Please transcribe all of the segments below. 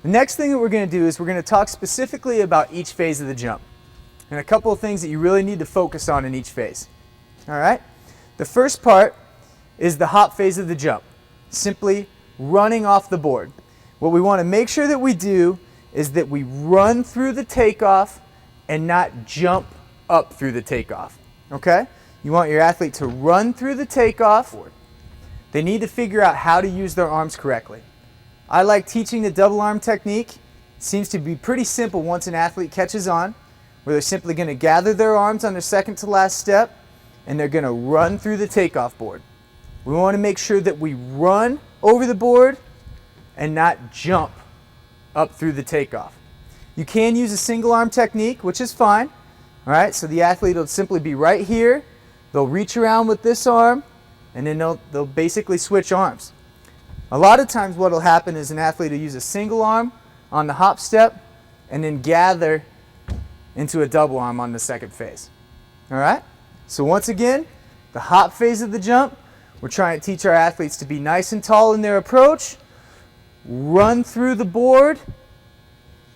The next thing that we're going to do is we're going to talk specifically about each phase of the jump and a couple of things that you really need to focus on in each phase. All right? The first part is the hop phase of the jump, simply running off the board. What we want to make sure that we do is that we run through the takeoff and not jump up through the takeoff. Okay? You want your athlete to run through the takeoff. They need to figure out how to use their arms correctly. I like teaching the double arm technique. It seems to be pretty simple once an athlete catches on, where they're simply going to gather their arms on their second to last step and they're going to run through the takeoff board. We want to make sure that we run over the board and not jump up through the takeoff. You can use a single arm technique, which is fine. All right, so the athlete will simply be right here. They'll reach around with this arm and then they'll basically switch arms. A lot of times what will happen is an athlete will use a single arm on the hop step and then gather into a double arm on the second phase. All right? So once again, the hop phase of the jump, we're trying to teach our athletes to be nice and tall in their approach, run through the board,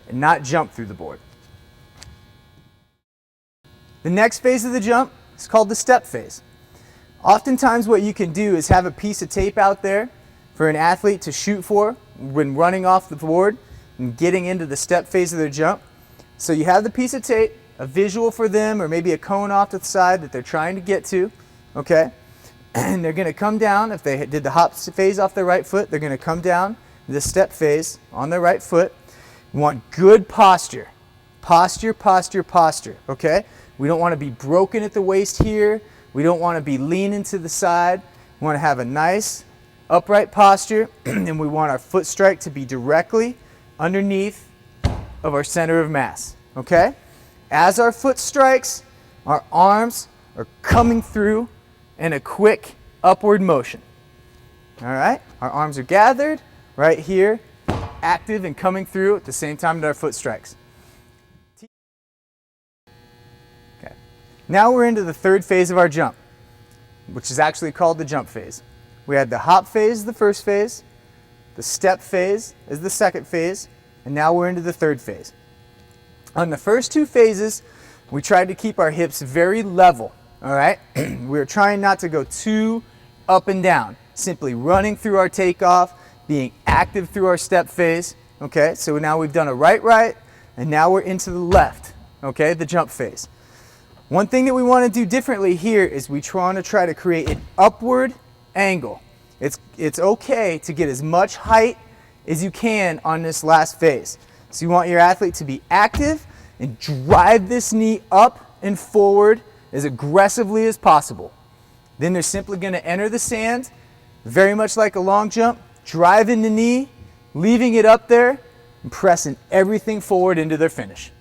and not jump through the board. The next phase of the jump is called the step phase. Oftentimes what you can do is have a piece of tape out there for an athlete to shoot for when running off the board and getting into the step phase of their jump. So you have the piece of tape, a visual for them, or maybe a cone off to the side that they're trying to get to, okay? And they're going to come down. If they did the hop phase off their right foot, they're going to come down the step phase on their right foot. You want good posture. Posture, posture, posture, okay? We don't want to be broken at the waist here. We don't want to be leaning to the side. We want to have a nice upright posture, and we want our foot strike to be directly underneath of our center of mass, okay? As our foot strikes, our arms are coming through in a quick upward motion. All right? Our arms are gathered right here, active and coming through at the same time that our foot strikes. Okay. Now we're into the third phase of our jump, which is actually called the jump phase. We had the hop phase, the first phase, the step phase is the second phase, and now we're into the third phase. On the first two phases, we tried to keep our hips very level, all right? We're trying not to go too up and down, simply running through our takeoff, being active through our step phase, okay? So now we've done a right, and now we're into the left, okay, the jump phase. One thing that we want to do differently here is we want to try to create an upward angle. It's okay to get as much height as you can on this last phase. So you want your athlete to be active and drive this knee up and forward as aggressively as possible. Then they're simply going to enter the sand, very much like a long jump, driving the knee, leaving it up there, and pressing everything forward into their finish.